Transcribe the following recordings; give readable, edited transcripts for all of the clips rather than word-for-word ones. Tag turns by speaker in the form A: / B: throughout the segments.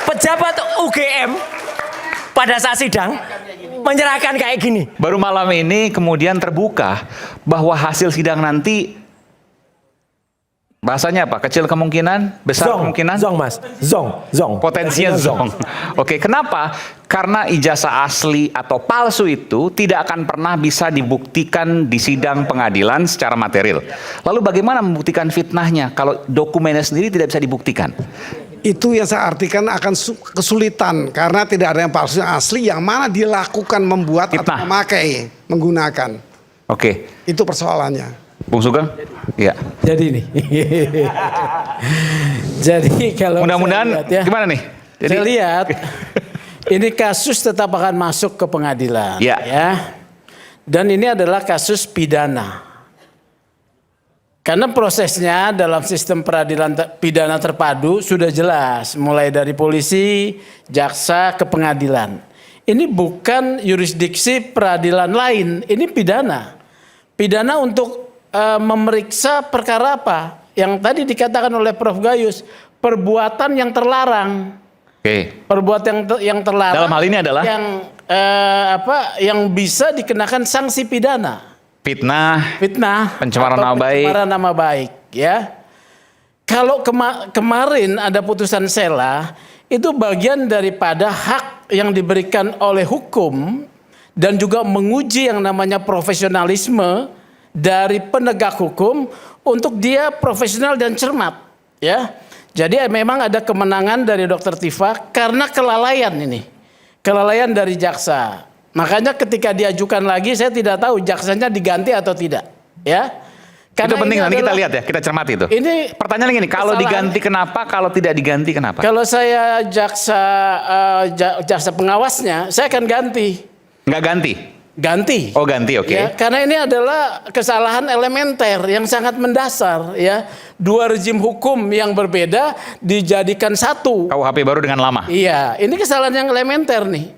A: pejabat UGM pada saat sidang menyerahkan kayak gini.
B: Baru malam ini kemudian terbuka bahwa hasil sidang nanti bahasanya apa? Kecil kemungkinan, besar kemungkinan?
A: Zong mas, zong.
B: Potensinya zong. Oke, kenapa? Karena ijazah asli atau palsu itu tidak akan pernah bisa dibuktikan di sidang pengadilan secara material. Lalu bagaimana membuktikan fitnahnya kalau dokumennya sendiri tidak bisa dibuktikan?
C: Itu yang saya artikan akan kesulitan karena tidak ada yang palsu yang asli yang mana dilakukan membuat
B: fitnah.
C: Atau memakai menggunakan.
B: Oke.
C: Itu persoalannya.
B: Bung Sugeng? Iya.
D: Jadi nih. Jadi kalau
B: mudah-mudahan
D: ya,
B: gimana nih? Jadi,
D: saya lihat ini kasus tetap akan masuk ke pengadilan ya. Dan ini adalah kasus pidana. Karena prosesnya dalam sistem peradilan pidana terpadu sudah jelas, mulai dari polisi, jaksa ke pengadilan. Ini bukan yurisdiksi peradilan lain, ini pidana. Pidana untuk memeriksa perkara apa? Yang tadi dikatakan oleh Prof. Gayus, perbuatan yang terlarang.
B: Oke.
D: Perbuatan yang terlarang.
B: Dalam hal ini adalah
D: yang bisa dikenakan sanksi pidana.
B: Fitnah, pencemaran
D: nama baik, ya. Kalau kemarin ada putusan sela, itu bagian daripada hak yang diberikan oleh hukum dan juga menguji yang namanya profesionalisme dari penegak hukum untuk dia profesional dan cermat, ya. Jadi memang ada kemenangan dari Dr. Tifa karena kelalaian ini. Kelalaian dari jaksa. Makanya ketika diajukan lagi saya tidak tahu jaksanya diganti atau tidak, ya. Karena
B: itu penting, nanti kita lihat ya, kita cermati itu.
D: Ini
B: pertanyaan gini, kalau diganti kenapa, kalau tidak diganti kenapa?
D: Kalau saya jaksa pengawasnya, saya akan ganti.
B: Nggak ganti?
D: Ganti.
B: Oh ganti, oke.
D: Ya, karena ini adalah kesalahan elementer yang sangat mendasar, ya. Dua rezim hukum yang berbeda dijadikan satu.
B: KUHP baru dengan lama.
D: Iya, ini kesalahan yang elementer nih.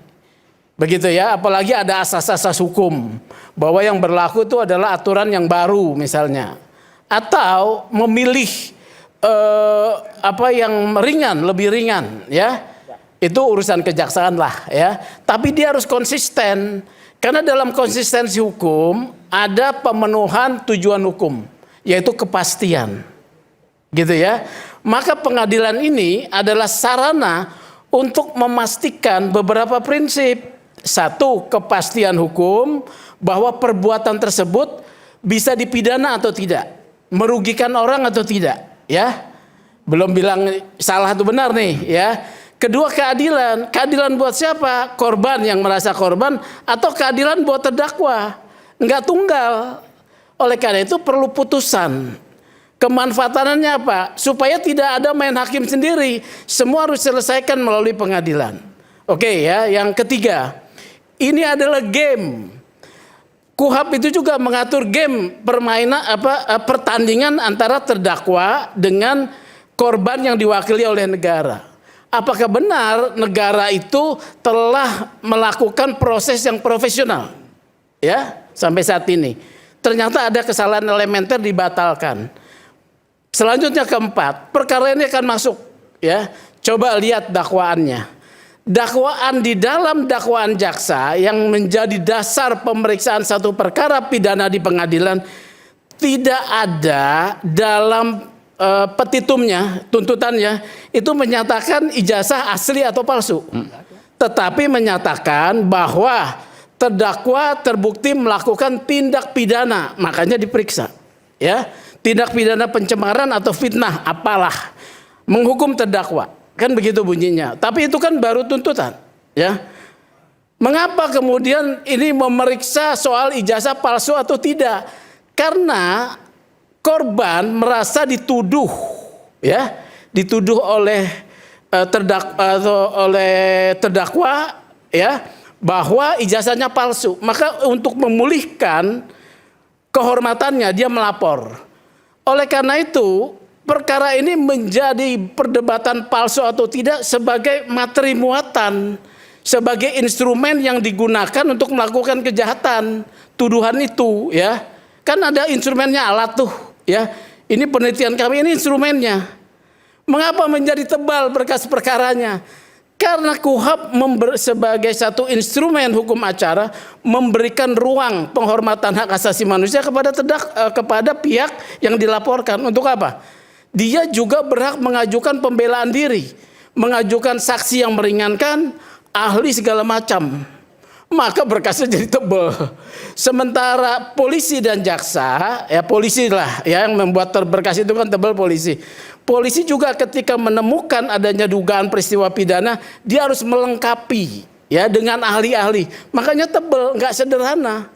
D: Begitu ya, apalagi ada asas-asas hukum bahwa yang berlaku itu adalah aturan yang baru misalnya, atau memilih yang ringan, lebih ringan, ya. Itu urusan kejaksaan lah, ya. Tapi dia harus konsisten karena dalam konsistensi hukum ada pemenuhan tujuan hukum, yaitu kepastian, gitu ya. Maka pengadilan ini adalah sarana untuk memastikan beberapa prinsip. Satu, kepastian hukum bahwa perbuatan tersebut bisa dipidana atau tidak, merugikan orang atau tidak, ya. Belum bilang salah atau benar nih, ya. Kedua, keadilan. Keadilan buat siapa? Korban yang merasa korban atau keadilan buat terdakwa? Enggak tunggal. Oleh karena itu perlu putusan. Kemanfaatannya apa? Supaya tidak ada main hakim sendiri. Semua harus selesaikan melalui pengadilan. Oke ya, yang ketiga. Ini adalah game. KUHP itu juga mengatur game pertandingan antara terdakwa dengan korban yang diwakili oleh negara. Apakah benar negara itu telah melakukan proses yang profesional? Ya, sampai saat ini. Ternyata ada kesalahan elementer dibatalkan. Selanjutnya keempat, perkara ini akan masuk, ya. Coba lihat dakwaannya. Dakwaan di dalam dakwaan jaksa yang menjadi dasar pemeriksaan satu perkara pidana di pengadilan tidak ada dalam petitumnya, tuntutannya itu menyatakan ijazah asli atau palsu. Tetapi menyatakan bahwa terdakwa terbukti melakukan tindak pidana, makanya diperiksa, ya. Tindak pidana pencemaran atau fitnah apalah, menghukum terdakwa. Kan begitu bunyinya. Tapi itu kan baru tuntutan, ya. Mengapa kemudian ini memeriksa soal ijazah palsu atau tidak? Karena korban merasa dituduh, ya, dituduh oleh terdakwa, ya, bahwa ijazahnya palsu. Maka untuk memulihkan kehormatannya dia melapor. Oleh karena itu perkara ini menjadi perdebatan palsu atau tidak sebagai materi muatan, sebagai instrumen yang digunakan untuk melakukan kejahatan, tuduhan itu, ya. Kan ada instrumennya, alat tuh, ya. Ini penelitian kami, ini instrumennya. Mengapa menjadi tebal berkas perkaranya? Karena KUHP sebagai satu instrumen hukum acara memberikan ruang penghormatan hak asasi manusia kepada pihak yang dilaporkan. Untuk apa? Dia juga berhak mengajukan pembelaan diri, mengajukan saksi yang meringankan, ahli segala macam. Maka berkasnya jadi tebal. Sementara polisi dan jaksa, ya polisi lah ya yang membuat berkas itu kan tebal polisi. Polisi juga ketika menemukan adanya dugaan peristiwa pidana, dia harus melengkapi ya dengan ahli-ahli. Makanya tebal, nggak sederhana.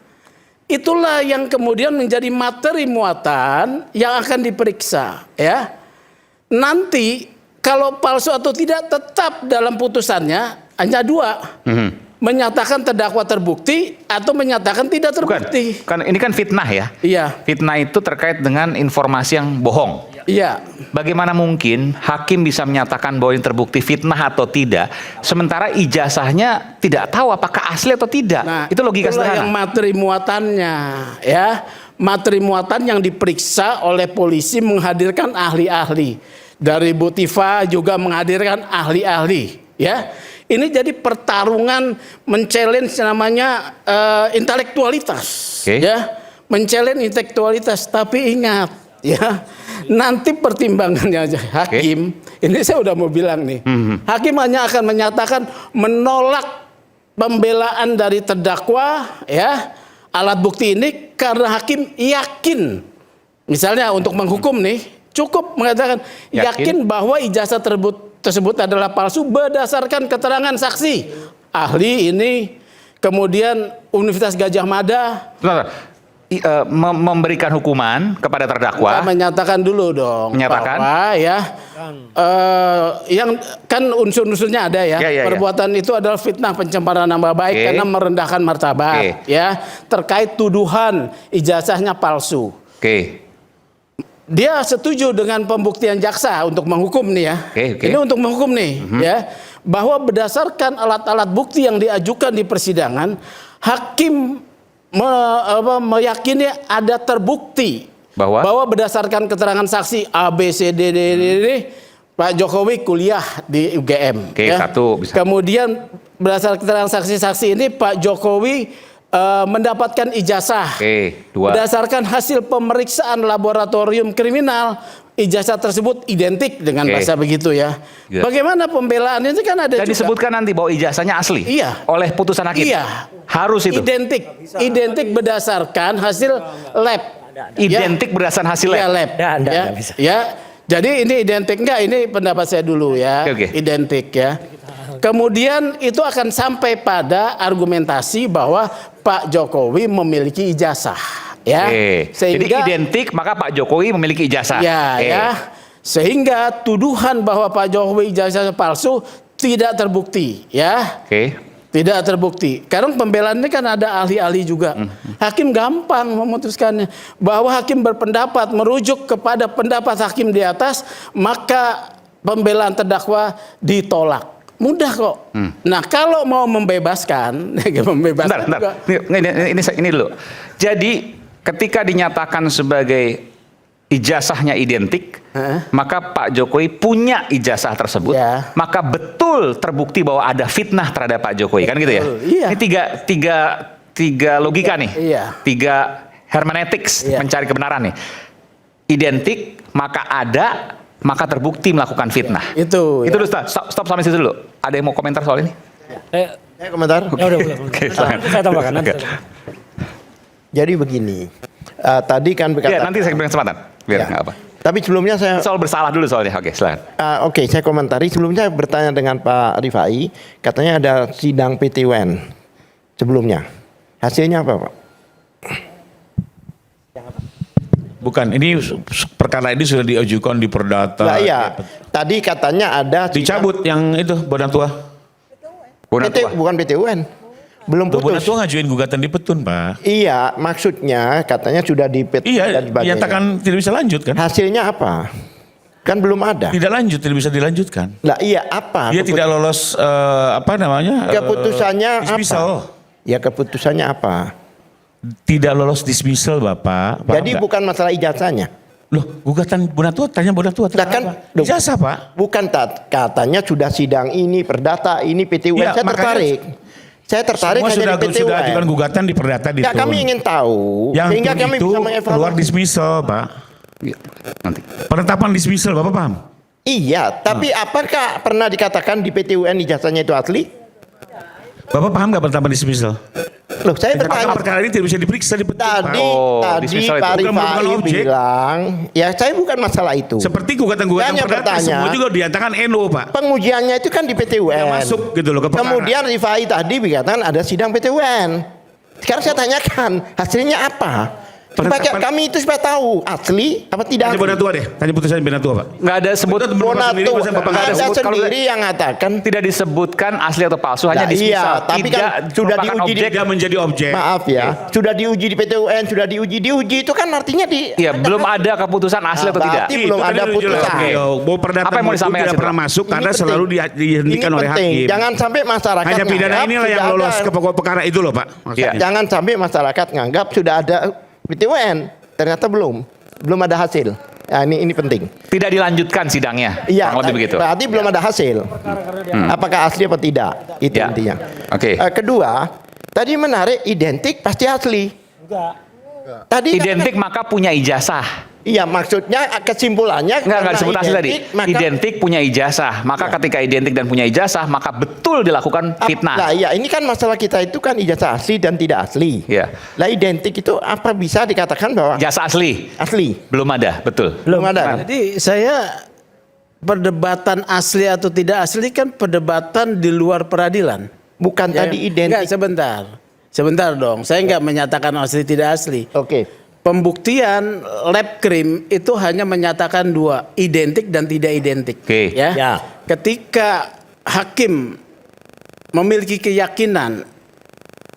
D: Itulah yang kemudian menjadi materi muatan yang akan diperiksa ya. Nanti kalau palsu atau tidak tetap dalam putusannya hanya dua. Menyatakan terdakwa terbukti atau menyatakan tidak terbukti.
B: Kan ini kan fitnah ya.
D: Iya.
B: Fitnah itu terkait dengan informasi yang bohong.
D: Iya.
B: Bagaimana mungkin hakim bisa menyatakan bahwa ini terbukti fitnah atau tidak, sementara ijazahnya tidak tahu apakah asli atau tidak?
D: Nah,
B: itu logika
D: itulah
B: sederhana.
D: yang materi muatannya, ya. Materi muatan yang diperiksa oleh polisi menghadirkan ahli-ahli. Dari Bu Tifa juga menghadirkan ahli-ahli, ya. Ini jadi pertarungan men-challenge namanya intelektualitas, ya. Men-challenge intelektualitas, tapi ingat, ya. Nanti pertimbangannya hakim, ini saya udah mau bilang nih, hakim hanya akan menyatakan menolak pembelaan dari terdakwa, ya, alat bukti ini karena hakim yakin, misalnya untuk menghukum nih, cukup mengatakan yakin bahwa ijazah tersebut adalah palsu berdasarkan keterangan saksi, ahli ini, kemudian Universitas Gajah Mada.
B: Memberikan hukuman kepada terdakwa.
D: Menyatakan dulu dong.
B: Menyatakan.
D: Bahwa ya, yang kan unsur-unsurnya ada ya. Perbuatan itu adalah fitnah, pencemaran nama baik karena merendahkan martabat. Ya, terkait tuduhan ijazahnya palsu. Dia setuju dengan pembuktian jaksa untuk menghukum nih ya. Ini untuk menghukum nih, ya, bahwa berdasarkan alat-alat bukti yang diajukan di persidangan, hakim meyakini ada terbukti bahwa berdasarkan keterangan saksi A, B, C, D, Pak Jokowi kuliah di UGM. Ya. Kemudian berdasarkan keterangan saksi-saksi ini Pak Jokowi mendapatkan ijazah. Berdasarkan hasil pemeriksaan laboratorium kriminal, ijazah tersebut identik dengan bahasa begitu ya. Bagaimana pembelaannya itu kan ada
B: dan juga disebutkan nanti bahwa ijazahnya asli. Iya. Oleh putusan hakim.
D: Iya.
B: Harus itu.
D: Identik berdasarkan hasil lab.
B: Identik berdasarkan hasil lab.
D: Iya, lab. Ya. Jadi ini identik enggak? Ini pendapat saya dulu ya. Identik ya. Kemudian itu akan sampai pada argumentasi bahwa Pak Jokowi memiliki ijazah. Ya, sehingga
B: jadi identik maka Pak Jokowi memiliki ijazah.
D: Ya, sehingga tuduhan bahwa Pak Jokowi ijazah palsu tidak terbukti, ya. Tidak terbukti. Karena pembelaan ini kan ada ahli-ahli juga. Hakim gampang memutuskannya. Bahwa hakim berpendapat merujuk kepada pendapat hakim di atas, maka pembelaan terdakwa ditolak. Mudah kok. Nah, kalau mau membebaskan,
B: bentar. Ini dulu. Jadi ketika dinyatakan sebagai ijazahnya identik, maka Pak Jokowi punya ijazah tersebut, maka betul terbukti bahwa ada fitnah terhadap Pak Jokowi, kan gitu ya? Ini tiga logika nih, tiga hermeneutics mencari kebenaran nih. Identik, maka terbukti melakukan fitnah. Itu dulu, stop sampai situ dulu. Ada yang mau komentar soal ini?
E: Saya komentar.
A: Ya udah, saya tambahkan.
E: Jadi begini, tadi kan berkata.
B: Nanti saya berikan kesempatan. Biar nggak apa.
E: Tapi sebelumnya saya
B: soal bersalah dulu soalnya. Oke, silakan.
E: Oke, saya komentari. Sebelumnya bertanya dengan Pak Rifai, katanya ada sidang PT UN sebelumnya. Hasilnya apa, Pak?
F: Bukan, ini perkara ini sudah diajukan di Perdata.
E: Nah, iya, tadi katanya ada
F: dicabut yang itu Bonan Tua.
E: Bukan PT UN. Belum putus.
F: Bonan Tua ngajuin gugatan di Petun, Pak.
E: Iya, maksudnya katanya sudah di PT dan sebagainya.
F: Dinyatakan tidak bisa lanjut kan?
E: Hasilnya apa? Kan belum ada.
F: Tidak lanjut, tidak bisa dilanjutkan.
E: Lah iya, apa?
F: Dia tidak lolos
E: keputusannya
F: dismissal.
E: Ya keputusannya apa?
F: Tidak lolos dismissal, Bapak.
E: Jadi bukan masalah ijazahnya.
F: Loh, gugatan Bonatua, tanya Bonatua.
E: Nah, kan,
F: apa? Ijazah, Pak.
E: Bukan katanya sudah sidang ini perdata, ini PT UN.
F: Ya,
E: Saya
F: makanya
E: tertarik. Saya tertarik
F: Semua
E: hanya
F: sudah,
E: di PT
F: sudah
E: UN.
F: ajukan gugatan di perdata di
E: Ya, kami ingin tahu
F: yang
E: sehingga
F: tun
E: kami
F: itu
E: bisa
F: keluar
E: mengevaluasi.
F: dismissal, Pak.
B: Iya, nanti.
F: Penetapan dismissal, Bapak paham?
E: Iya, tapi apakah pernah dikatakan di PT UN ijazahnya itu asli?
F: Bapak paham nggak penetapan dismissal?
E: Loh, saya
F: Maka
E: bertanya.
F: perkara ini tidak bisa diperiksa di PT, Pak.
E: Tadi,
B: Oh,
E: tadi
B: dismissal
E: Pak
B: itu.
F: Bukan merupakan
E: Rifai
F: objek.
E: bilang, ya saya bukan masalah itu.
F: Seperti gugatan-gugatan
E: Hanya
F: perdata
E: bertanya.
F: semua juga dinyatakan NO, Pak.
E: Pengujiannya itu kan di PT UN.
F: Yang masuk gitu loh ke perkara.
E: Kemudian Rifai tadi berkatakan ada sidang PT UN. Sekarang saya tanyakan hasilnya apa? Supaya
F: Penetapan-
E: kami itu supaya tahu asli apa tidak
F: Tanya
E: asli.
F: Bonatua deh, tanya putusan Bonatua, Pak.
B: Nggak ada sebut
F: Itu teman-teman sendiri,
E: Bonatua
F: masa Bapak nggak ada
E: ada
F: sebut?
B: Kalau
E: sendiri yang mengatakan
B: tidak disebutkan asli atau palsu, hanya
E: Nah,
B: dismissal.
E: iya, tapi
B: tidak
E: kan sudah
B: merupakan
E: diuji di-
B: objek.
F: Tidak menjadi objek.
E: maaf ya, sudah diuji di PT UN, sudah diuji itu kan artinya di
B: Iya, belum ada keputusan asli atau
E: Nah,
B: tidak.
E: berarti belum
F: Itu
E: ada
F: tadi
E: putusan.
F: jelas.
B: Oke.
F: Bahwa perdata
B: Apa yang mau
F: itu
B: disampaikan,
F: tidak
B: Sidra?
F: pernah masuk
E: Ini
F: karena
E: penting.
F: selalu dihentikan
E: Ini
F: oleh
E: penting.
F: hakim.
E: Jangan sampai masyarakat
F: Hanya pidana
E: nganggap
F: inilah yang
E: sudah
F: lolos
E: ada.
F: ke pokok perkara itu loh, Pak. Maksudnya.
B: Iya.
E: Jangan sampai masyarakat nganggap sudah ada PT UN, ternyata belum ada hasil. Nah, ini penting.
B: Tidak dilanjutkan sidangnya.
E: Iya,
B: Kurang lebih begitu.
E: berarti belum ada hasil. Apakah asli apa tidak? Itu
B: Ya.
E: intinya.
B: Oke.
E: Kedua, tadi menarik identik pasti asli. Tadi
B: Identik maka punya ijazah.
E: Iya, maksudnya kesimpulannya
B: Enggak
E: karena
B: disebut asli tadi.
E: identik, maka-
B: Identik punya ijazah. Maka ketika identik dan punya ijazah, maka betul dilakukan
E: Nah,
B: fitnah.
E: iya, ini kan masalah kita itu kan ijazah asli dan tidak asli.
B: Iya.
E: Lah identik itu apa bisa dikatakan bahwa
B: Ijazah asli
E: asli?
B: belum ada, betul.
E: Belum ada.
D: Jadi saya perdebatan asli atau tidak asli kan perdebatan di luar peradilan.
E: Bukan
D: Ya,
E: tadi
D: enggak,
E: identik.
D: sebentar dong. Saya enggak menyatakan asli tidak asli.
E: Oke.
D: Pembuktian lab krim itu hanya menyatakan dua, identik dan tidak identik.
B: Oke.
D: Ya.
E: Ya.
D: Ketika hakim memiliki keyakinan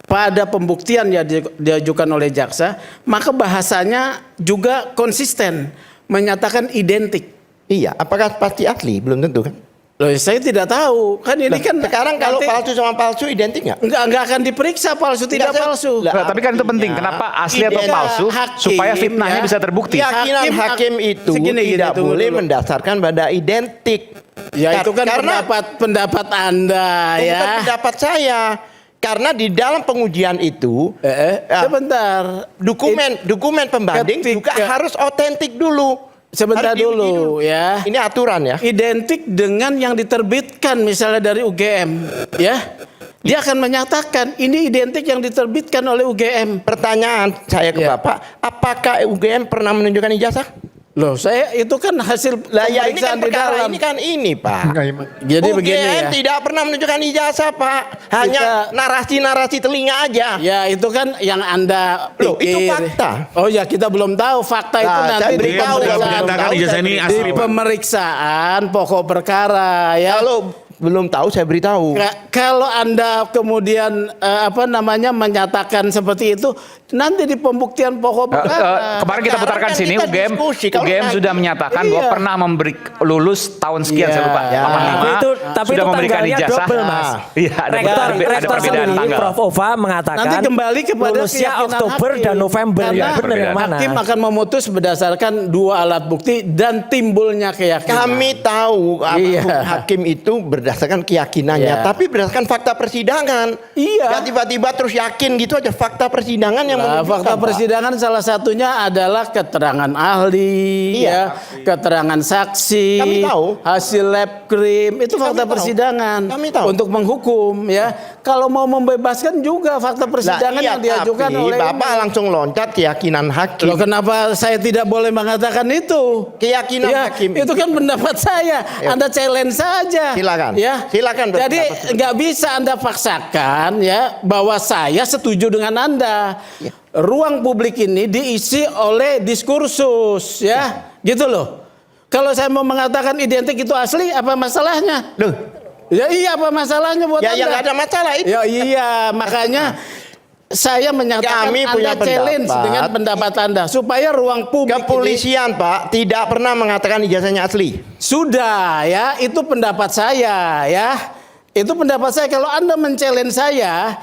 D: pada pembuktian yang diajukan oleh jaksa, maka bahasanya juga konsisten menyatakan identik.
E: Iya, apakah pasti asli? Belum tentu kan.
D: Loh, saya tidak tahu. Kan ini
E: Lah,
D: kan
E: sekarang kalau
D: nanti
E: palsu sama palsu identik nggak?
D: enggak akan diperiksa palsu tidak
E: Enggak,
D: palsu.
E: lah,
B: Nah, tapi kan itu penting.
E: artinya
B: Kenapa asli atau
E: identik.
B: palsu?
D: Hakim,
B: Supaya fitnahnya
D: ya.
B: bisa terbukti.
E: Keyakinan
D: Hakim-
E: hakim itu
D: Segini,
E: tidak
D: tunggu
E: boleh
D: dulu.
E: mendasarkan pada identik.
D: Ya itu kan
E: Karena
D: pendapat Anda
E: bukan
D: ya.
E: pendapat saya. Karena di dalam pengujian itu
D: Sebentar.
E: dokumen pembanding juga
D: Ketika-
E: harus otentik dulu.
D: Sebentar
E: Harus diuji
D: dulu ya.
E: Ini aturan ya.
D: Identik dengan yang diterbitkan misalnya dari UGM ya. Dia akan menyatakan ini identik yang diterbitkan oleh UGM.
E: Pertanyaan saya ke
D: Ya.
E: Bapak, apakah UGM pernah menunjukkan ijazah?
D: Loh, saya itu kan hasil
E: Lah ya ini kan
D: pemeriksaan di
E: perkara
D: dalam.
E: ini kan ini Pak.
D: Jadi
E: UGM
D: begini ya.
E: tidak pernah menunjukkan ijazah Pak. Hanya
D: Kita-
E: narasi-narasi telinga aja.
D: Ya itu kan yang Anda
E: Loh,
D: pikir.
E: itu fakta.
D: Oh ya kita belum tahu fakta itu
E: Nah,
D: nanti
E: saya
D: di
E: beritahu,
F: Dia sudah
E: kalau
D: pemeriksaan,
F: menyatakan
E: tahu,
F: ijazah
E: saya
F: ini
E: beritahu.
F: asli,
D: di
F: Pak.
D: pemeriksaan pokok perkara ya.
E: Kalau belum tahu saya beritahu.
D: Kalau Anda kemudian menyatakan seperti itu nanti di pembuktian pokok perkara.
B: Kemarin kita
E: Sekarang
B: putarkan
E: kan
B: sini
E: kita
B: UGM,
E: diskusi. Kalau
B: UGM
E: nanti-
B: sudah menyatakan bahwa
D: Iya.
B: pernah memberi lulus tahun sekian
D: Iya.
B: saya lupa.
E: Ya.
B: 85,
A: Tapi
B: sudah
A: itu
B: memberikan
A: tanggalnya
B: ijazah.
A: double, Mas.
B: Iya, ada
A: Rektor
B: perbedaan
A: sendiri,
B: tanggal.
A: Prof. Ova mengatakan
D: Nanti kembali kepada
A: lulusnya
D: keyakinan
A: Oktober
D: hakim.
A: dan November.
D: Karena
A: Yang benar yang mana?
D: hakim akan memutus berdasarkan dua alat bukti dan timbulnya keyakinan.
E: Kami tahu
D: Iya.
E: hakim itu berdasarkan keyakinannya,
D: Iya.
E: tapi berdasarkan fakta persidangan.
D: Iya.
E: Ya, tiba-tiba terus yakin gitu aja fakta persidangan yang
D: Nah,
E: menunjukkan,
D: fakta
E: Pak.
D: persidangan salah satunya adalah keterangan ahli,
E: Iya.
D: ya, keterangan saksi,
E: Kami tahu.
D: hasil lab krim, itu
E: Kami
D: fakta
E: tahu.
D: persidangan
E: Kami tahu.
D: untuk menghukum, ya. Kalau mau membebaskan juga fakta persidangan
E: Lah, iya,
D: yang diajukan
E: tapi
D: oleh
E: Bapak langsung loncat keyakinan hakim.
D: Loh, kenapa saya tidak boleh mengatakan itu?
E: Keyakinan
D: Ya,
E: hakim
D: itu kan pendapat saya.
E: Ya.
D: Anda challenge saja.
E: Silakan.
D: Ya.
E: Silakan
D: Jadi
E: berpendapat.
D: nggak bisa Anda paksakan ya bahwa saya setuju dengan Anda.
E: Ya.
D: Ruang publik ini diisi oleh diskursus ya. Gitu loh. Kalau saya mau mengatakan identik itu asli, apa masalahnya?
E: Loh,
D: Ya iya, apa masalahnya buat
E: ya
D: Anda?
E: yang nggak ada masalah itu.
D: Ya iya, makanya saya menyatakan
E: Kami punya
D: Anda challenge
E: pendapat.
D: dengan pendapat Anda supaya ruang publik ini
E: Kepolisian Pak tidak pernah mengatakan ijazahnya asli.
D: sudah ya, itu pendapat saya ya. Itu pendapat saya. Kalau Anda men-challenge saya,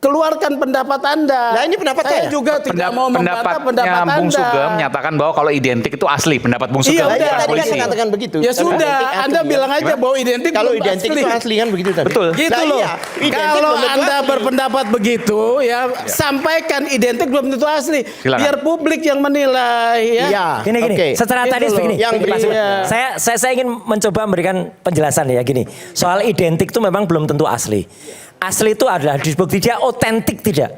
D: keluarkan pendapat Anda.
E: Nah, ini pendapat saya.
D: juga tidak mau membantah pendapat
B: Bung
D: Anda.
B: Sugeng menyatakan bahwa kalau identik itu asli, pendapat Bung
D: Iya,
B: Sugeng
D: udah,
B: bukan
E: tadi kan
B: polisi.
E: mengatakan begitu.
D: Ya
E: Kalau
D: sudah,
E: identik
D: Anda
E: asli,
D: bilang aja bahwa identik
E: kalau
D: belum
E: identik
D: asli.
E: itu asli kan begitu tadi.
B: Betul.
D: Gitu
E: Nah,
D: loh.
E: iya, identik
D: Kalau
E: belum tentu
D: Anda
E: asli.
D: berpendapat begitu ya, sampaikan identik belum tentu asli.
B: Silakan.
D: Biar publik yang menilai ya.
E: Iya.
A: Gini,
E: Oke.
A: secara
D: Gitu
A: teknis
D: loh.
A: begini.
E: Yang
A: Gini, Pak Sugeng.
D: iya.
A: Saya ingin mencoba memberikan penjelasan ya gini. Soal identik itu memang belum tentu asli. Asli itu adalah dibukti dia otentik tidak.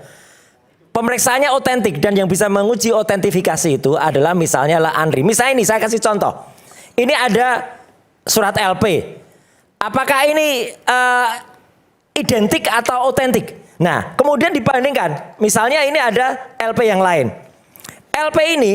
A: Pemeriksaannya otentik dan yang bisa menguji otentifikasi itu adalah misalnya lah Andri. Misalnya ini saya kasih contoh. Ini ada surat LP. Apakah ini identik atau otentik? Nah, kemudian dibandingkan. Misalnya ini ada LP yang lain. LP ini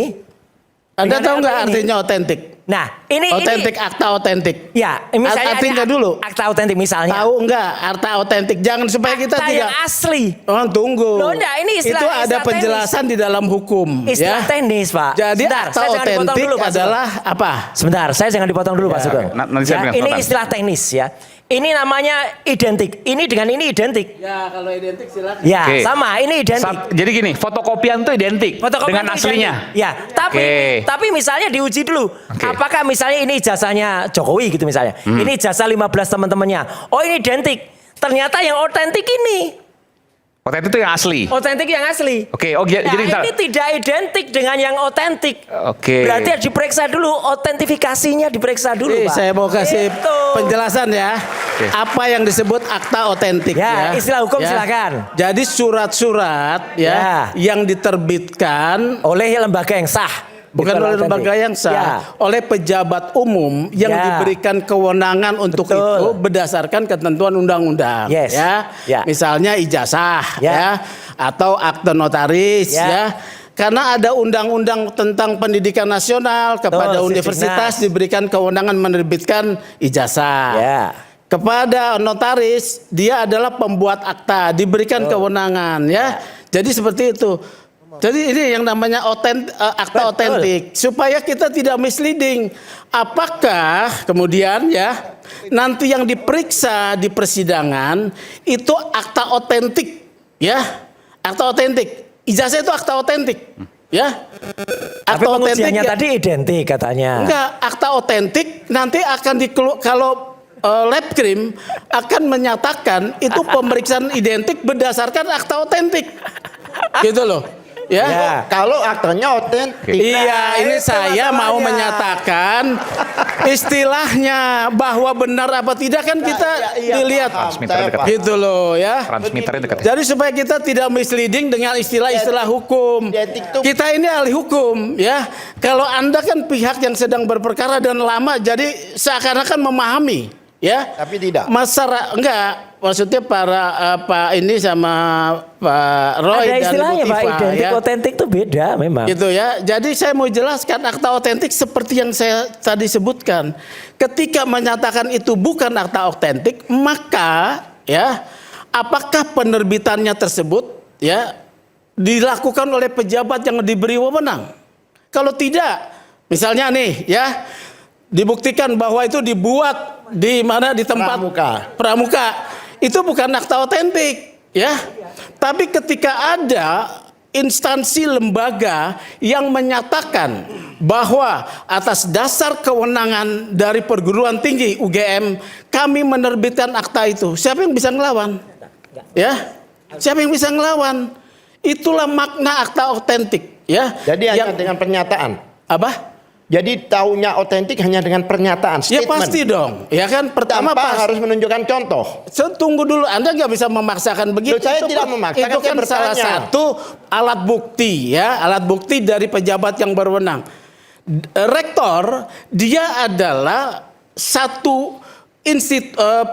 D: Anda
A: dengan
D: tahu nggak
A: LP ini-
D: artinya otentik?
A: Nah, ini
D: Otentik, akta otentik.
A: Ya, misalnya
D: Artinya
A: ada
D: dulu.
A: akta otentik misalnya.
D: Tahu nggak akta otentik? Jangan supaya kita
A: Akta
D: tidak.
A: yang asli.
D: Oh, tunggu.
A: Loh, enggak, ini istilah-
D: itu ada
A: istilah
D: penjelasan di dalam hukum.
A: Istilah
D: ya.
A: teknis, Pak.
D: Jadi
A: Sebentar,
D: akta
A: saya jangan dipotong
D: otentik
A: dulu, Pak Sugeng.
D: adalah apa?
A: Sebentar, saya jangan dipotong dulu Pak Sugeng.
B: nanti saya bilang,
A: Ini
B: sebentar.
A: istilah teknis ya. Ini namanya identik. Ini dengan ini identik.
D: Ya, kalau identik silakan.
A: Ya,
B: Oke.
A: sama. Ini identik.
B: Jadi gini, fotokopian itu identik
A: Fotokopi
B: dengan
A: itu
B: aslinya.
A: identik. Ya, tapi misalnya diuji dulu.
B: Oke.
A: Apakah misalnya ini ijazahnya Jokowi gitu misalnya. Ini ijazah 15 teman-temannya. Oh, ini identik. Ternyata yang otentik ini.
B: Otentik itu yang asli.
A: Otentik yang asli.
B: Oke, oh, jadi
A: Nah,
B: ntar.
A: ini tidak identik dengan yang otentik.
B: Oke.
A: Berarti harus diperiksa dulu, otentifikasinya diperiksa dulu, Pak.
D: Saya mau kasih
A: Gitu.
D: penjelasan ya. Apa yang disebut akta otentik
A: Ya,
D: ya.
A: istilah hukum
D: Ya.
A: silakan.
D: Jadi surat-surat ya, yang diterbitkan
A: Oleh lembaga yang sah.
D: bukan
A: Gitu,
D: oleh
A: otentik.
D: lembaga yang sah,
A: Ya.
D: oleh pejabat umum yang
A: Ya.
D: diberikan kewenangan untuk
A: Betul.
D: itu berdasarkan ketentuan undang-undang.
A: Yes.
D: Ya.
A: Ya.
D: Misalnya ijazah
A: Ya.
D: ya, atau akte notaris
A: Ya.
D: ya. Karena ada undang-undang tentang pendidikan nasional kepada
A: Betul,
D: universitas
A: Sisdiknas.
D: diberikan kewenangan menerbitkan ijazah.
A: Ya.
D: Kepada notaris dia adalah pembuat akta diberikan kewenangan ya. Jadi seperti itu. Jadi ini yang namanya akta
A: Betul.
D: otentik supaya kita tidak misleading. Apakah kemudian ya nanti yang diperiksa di persidangan itu akta otentik ya. Akta otentik. Ijazah itu akta otentik ya.
A: Tapi pengujiannya
D: ya.
A: tadi identik katanya.
D: Enggak, akta otentik nanti akan kalau lab krim akan menyatakan itu pemeriksaan identik berdasarkan akta otentik. Gitu loh. Ya.
A: Ya.
E: Kalau aktanya otentik.
D: Iya, ini
A: itu
D: saya mau
A: masalahnya.
D: menyatakan istilahnya bahwa benar apa tidak kan kita dilihat
B: Transmitternya dekat.
D: gitu loh ya.
B: Transmitternya dekat.
D: Jadi supaya kita tidak misleading dengan istilah-istilah hukum.
E: Identik tuh-
D: Kita ini ahli hukum ya. Kalau Anda kan pihak yang sedang berperkara dan lama jadi seakan-akan memahami ya.
E: Tapi tidak.
D: Enggak. Maksudnya para Pak ini sama Pak Roy
A: Ada
D: dan
A: istilahnya
D: Ibu
A: Pak,
D: Tifa,
A: identik
D: ya.
A: otentik itu beda memang.
D: Gitu ya. Jadi saya mau jelaskan akta otentik seperti yang saya tadi sebutkan. Ketika menyatakan itu bukan akta otentik, maka ya apakah penerbitannya tersebut ya dilakukan oleh pejabat yang diberi wewenang? Kalau tidak, misalnya nih ya dibuktikan bahwa itu dibuat di mana di tempat pramuka. Itu bukan akta otentik ya. Tapi ketika ada instansi lembaga yang menyatakan bahwa atas dasar kewenangan dari perguruan tinggi UGM kami menerbitkan akta itu, siapa yang bisa ngelawan? Ya, siapa yang bisa ngelawan? Itulah makna akta otentik ya.
E: Jadi hanya dengan pernyataan.
D: Apa?
E: Jadi taunya otentik hanya dengan pernyataan,
D: Ya
E: statement.
D: pasti dong. Ya kan pertama
E: Tanpa harus menunjukkan contoh.
D: Tunggu dulu, Anda nggak bisa memaksakan begitu.
E: Loh, saya tidak memaksakan,
D: Itu kan
E: saya
D: salah
E: bertanya.
D: satu alat bukti ya, alat bukti dari pejabat yang berwenang. Rektor dia adalah satu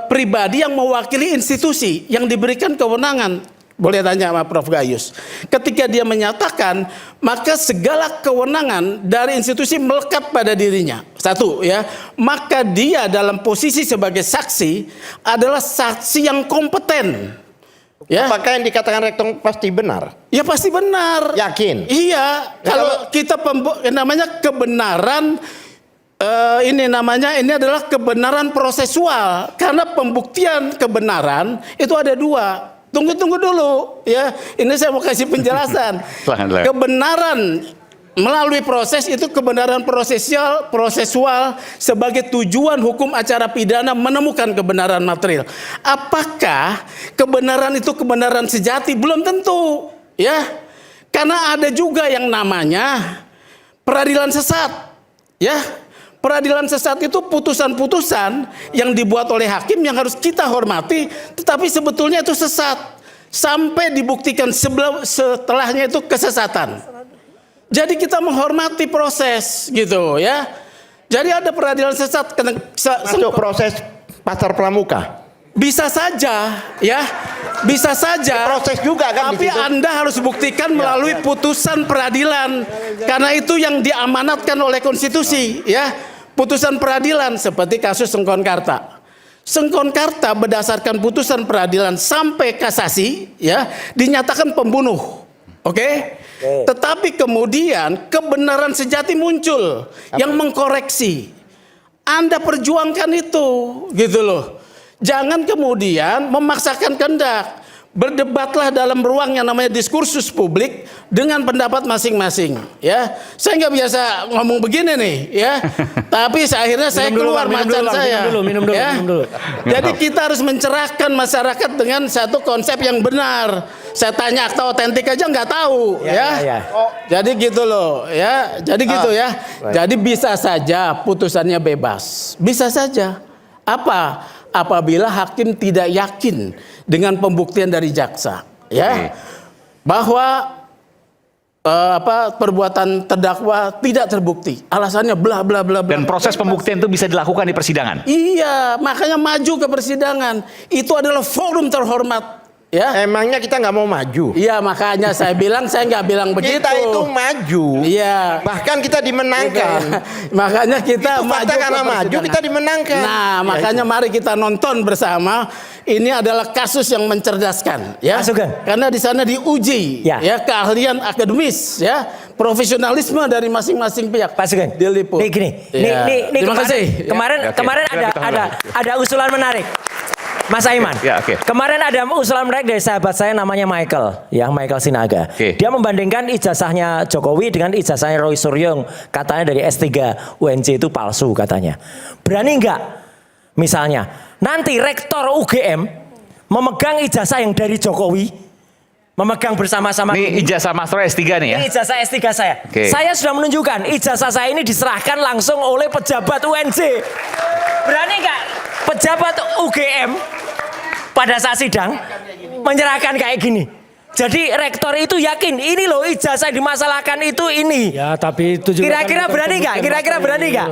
D: pribadi yang mewakili institusi yang diberikan kewenangan. Boleh tanya sama Prof. Gayus. Ketika dia menyatakan, maka segala kewenangan dari institusi melekat pada dirinya. Satu ya, maka dia dalam posisi sebagai saksi adalah saksi yang kompeten. Ya,
E: Apakah yang dikatakan rektor pasti benar?
D: ya pasti benar.
E: Yakin?
D: Iya, kalau kita namanya kebenaran ini adalah kebenaran prosesual karena pembuktian kebenaran itu ada dua. Tunggu dulu ya. Ini saya mau kasih penjelasan.
B: Silahkan.
D: Kebenaran melalui proses itu kebenaran prosesual sebagai tujuan hukum acara pidana menemukan kebenaran material. Apakah kebenaran itu kebenaran sejati? Belum tentu, ya. Karena ada juga yang namanya peradilan sesat, ya. Peradilan sesat itu putusan-putusan yang dibuat oleh hakim yang harus kita hormati, tetapi sebetulnya itu sesat sampai dibuktikan setelahnya itu kesesatan. Jadi kita menghormati proses gitu ya. Jadi ada peradilan sesat
E: Masuk proses pasar pramuka.
D: bisa saja ya. Bisa saja.
E: Proses juga kan
D: Tapi
E: di situ.
D: Anda harus buktikan melalui putusan peradilan. Karena itu yang diamanatkan oleh konstitusi ya. Putusan peradilan seperti kasus Sengkon Karta. Sengkon Karta berdasarkan putusan peradilan sampai kasasi ya dinyatakan pembunuh. Oke? Tetapi kemudian kebenaran sejati muncul yang mengkoreksi. Anda perjuangkan itu, gitu loh. Jangan kemudian memaksakan kehendak. Berdebatlah dalam ruang yang namanya diskursus publik dengan pendapat masing-masing. Ya, saya nggak biasa ngomong begini nih, ya. Tapi akhirnya saya keluar macan saya.
A: Minum dulu.
D: Jadi kita harus mencerahkan masyarakat dengan satu konsep yang benar. Saya tanya akta otentik aja nggak tahu, ya. Jadi gitu loh, ya. Jadi gitu ya. Jadi bisa saja putusannya bebas, bisa saja. Apa? Apabila hakim tidak yakin dengan pembuktian dari jaksa, ya, bahwa perbuatan terdakwa tidak terbukti, alasannya bla bla bla.
B: Dan proses pembuktian itu bisa dilakukan di persidangan.
D: Iya, makanya maju ke persidangan. Itu adalah forum terhormat. Ya,
E: Emangnya kita nggak mau maju?
D: iya makanya saya bilang saya nggak bilang begitu.
E: Kita itu maju.
D: Iya.
E: Bahkan kita dimenangkan.
D: Makanya kita
E: Itu fakta
D: ke
E: karena maju
D: persidangan.
E: kita dimenangkan.
D: Nah, makanya mari kita nonton bersama. Ini adalah kasus yang mencerdaskan, ya.
A: Pak Sugeng.
D: Karena di sana diuji,
A: Ya.
D: keahlian akademis, ya, profesionalisme dari masing-masing pihak.
A: Pak Sugeng,
D: Diliput.
A: nih gini,
D: Ya.
A: nih
D: Terima
A: kemarin,
D: kasih.
A: kemarin,
B: Ya, oke.
A: kemarin
B: Ya, kita
A: ada usulan menarik, Mas Aiman.
B: Ya, oke.
A: Kemarin ada usulan menarik dari sahabat saya namanya Michael, ya Michael Sinaga.
B: Oke.
A: Dia membandingkan ijazahnya Jokowi dengan ijazahnya Roy Suryo, katanya dari S3 UNJ itu palsu katanya. Berani nggak? Misalnya nanti rektor UGM memegang ijazah yang dari Jokowi, memegang bersama-sama.
B: Ini ijazah Master S3 nih ya.
A: Ini ijazah S3 saya.
B: Oke.
A: Saya sudah menunjukkan ijazah saya ini diserahkan langsung oleh pejabat UNJ. Berani nggak pejabat UGM pada saat sidang menyerahkan kayak gini? Jadi rektor itu yakin ini loh ijazah yang dimasalahkan itu ini.
G: Ya, tapi itu juga
A: Kira-kira
G: kan
A: berani nggak? Kira-kira berani nggak?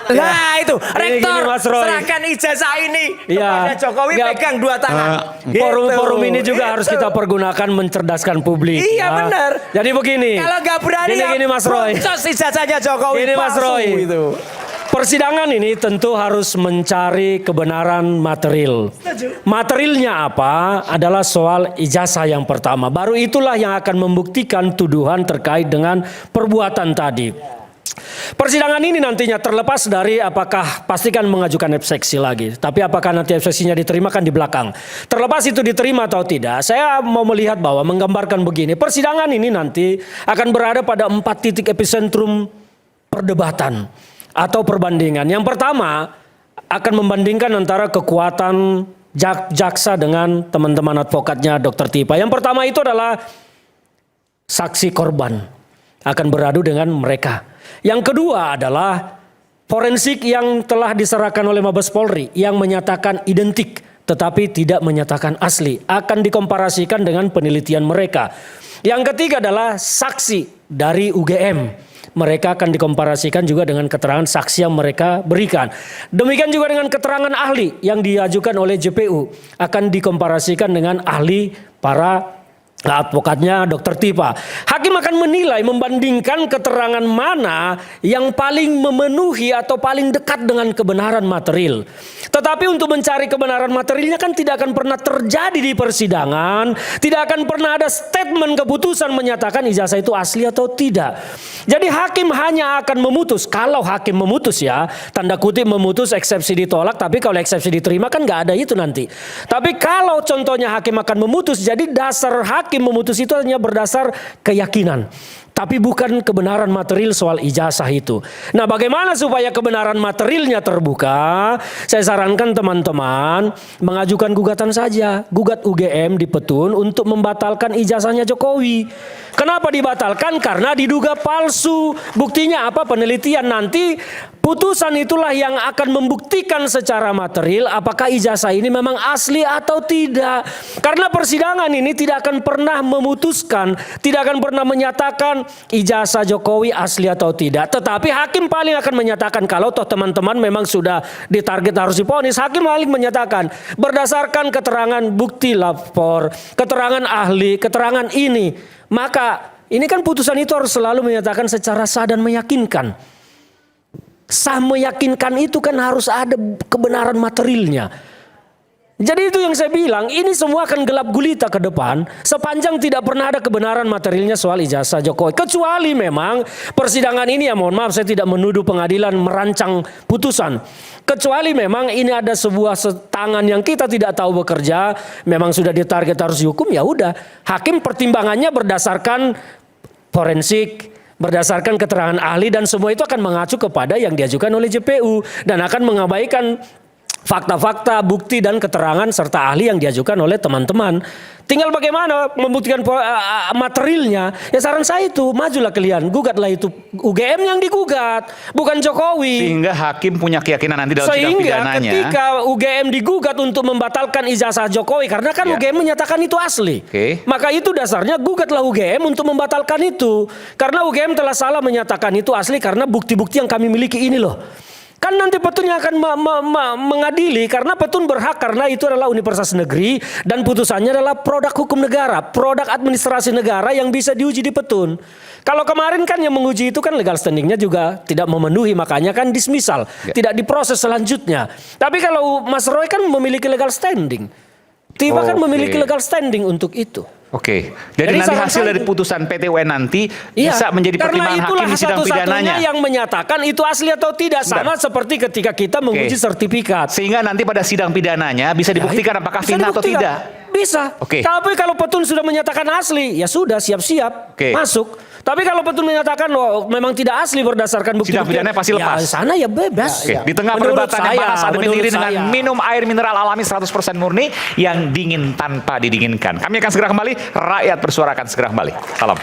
A: Nah itu rektor
G: gini, Mas Roy.
A: serahkan ijazah ini
G: Iya.
A: kepada Jokowi
G: Nggak.
A: pegang dua tangan.
G: Forum-forum
A: Gitu.
G: ini juga harus kita
A: Gitu.
G: pergunakan mencerdaskan publik.
A: Iya, benar.
G: Jadi begini.
A: Kalau nggak berani
G: Gini, Mas Roy.
A: boncos ijazahnya Jokowi.
G: Ini Mas
A: palsu
G: Roy.
A: gitu.
G: Persidangan ini tentu harus mencari kebenaran material. Materialnya apa? Adalah soal ijazah yang pertama. Baru itulah yang akan membuktikan tuduhan terkait dengan perbuatan tadi. Persidangan ini nantinya terlepas dari apakah pastikan mengajukan eksepsi lagi. Tapi apakah nanti eksepsinya diterima kan di belakang. Terlepas itu diterima atau tidak, saya mau melihat bahwa menggambarkan begini. Persidangan ini nanti akan berada pada 4 titik epicentrum perdebatan atau perbandingan. Yang pertama akan membandingkan antara kekuatan jaksa dengan teman-teman advokatnya Dr. Tipa. Yang pertama itu adalah saksi korban akan beradu dengan mereka. Yang kedua adalah forensik yang telah diserahkan oleh Mabes Polri yang menyatakan identik tetapi tidak menyatakan asli akan dikomparasikan dengan penelitian mereka. Yang ketiga adalah saksi dari UGM. Mereka akan dikomparasikan juga dengan keterangan saksi yang mereka berikan. Demikian juga dengan keterangan ahli yang diajukan oleh JPU akan dikomparasikan dengan ahli para advokatnya Dr. Tipa. Hakim akan menilai, membandingkan keterangan mana yang paling memenuhi atau paling dekat dengan kebenaran material. Tetapi untuk mencari kebenaran materialnya kan tidak akan pernah terjadi di persidangan, tidak akan pernah ada statement keputusan menyatakan ijazah itu asli atau tidak. Jadi hakim hanya akan memutus, kalau hakim memutus ya, tanda kutip memutus, eksepsi ditolak, tapi kalau eksepsi diterima kan nggak ada itu nanti. Tapi kalau contohnya hakim akan memutus, jadi dasar hakim memutus itu hanya berdasar keyakinan, tapi bukan kebenaran material soal ijazah itu. Nah, bagaimana supaya kebenaran materialnya terbuka? Saya sarankan teman-teman mengajukan gugatan saja, gugat UGM di Petun untuk membatalkan ijazahnya Jokowi. Kenapa dibatalkan? Karena diduga palsu. Buktinya apa? Penelitian nanti. Putusan itulah yang akan membuktikan secara material apakah ijazah ini memang asli atau tidak. Karena persidangan ini tidak akan pernah memutuskan, tidak akan pernah menyatakan ijazah Jokowi asli atau tidak. Tetapi hakim paling akan menyatakan, kalau toh teman-teman memang sudah ditarget harus divonis, hakim paling menyatakan berdasarkan keterangan bukti lapor, keterangan ahli, keterangan ini, maka ini kan putusan itu harus selalu menyatakan secara sah dan meyakinkan. Sah meyakinkan itu kan harus ada kebenaran materialnya. Jadi itu yang saya bilang, ini semua akan gelap gulita ke depan sepanjang tidak pernah ada kebenaran materialnya soal ijazah Jokowi. Kecuali memang persidangan ini, ya mohon maaf saya tidak menuduh pengadilan merancang putusan. Kecuali memang ini ada sebuah tangan yang kita tidak tahu bekerja, memang sudah ditarget harus dihukum, ya udah. Hakim pertimbangannya berdasarkan forensik, berdasarkan keterangan ahli, dan semua itu akan mengacu kepada yang diajukan oleh JPU dan akan mengabaikan fakta-fakta, bukti dan keterangan serta ahli yang diajukan oleh teman-teman. Tinggal bagaimana membuktikan materialnya. Ya saran saya itu, majulah kalian, gugatlah itu UGM yang digugat, bukan Jokowi.
B: Sehingga hakim punya keyakinan nanti dalam sidang pidananya.
G: Sehingga ketika UGM digugat untuk membatalkan ijazah Jokowi, karena kan UGM menyatakan itu asli. Maka itu dasarnya gugatlah UGM untuk membatalkan itu. Karena UGM telah salah menyatakan itu asli karena bukti-bukti yang kami miliki ini loh. Kan nanti Petun yang akan mengadili, karena Petun berhak karena itu adalah universitas negeri dan putusannya adalah produk hukum negara, produk administrasi negara yang bisa diuji di Petun. Kalau kemarin kan yang menguji itu kan legal standingnya juga tidak memenuhi, makanya kan dismisal, tidak diproses selanjutnya. Tapi kalau Mas Roy kan memiliki legal standing, Tiba kan memiliki legal standing untuk itu.
B: Oke, jadi nanti hasil dari putusan PT UN nanti bisa menjadi pertimbangan hakim di sidang pidananya.
G: Yang menyatakan itu asli atau tidak, sama seperti ketika kita menguji sertifikat.
B: Sehingga nanti pada sidang pidananya bisa dibuktikan apakah fitnah atau tidak.
G: Bisa. Tapi kalau Petun sudah menyatakan asli, ya sudah siap-siap masuk. Tapi kalau Petun menyatakan memang tidak asli berdasarkan bukti,
B: sidang pidananya pasti lepas.
G: Ya sana ya bebas.
B: Di tengah perdebatan yang panas, ada diri dengan minum air mineral alami 100% murni yang dingin tanpa didinginkan. Kami akan segera kembali. Rakyat bersuara akan segera kembali. Salam.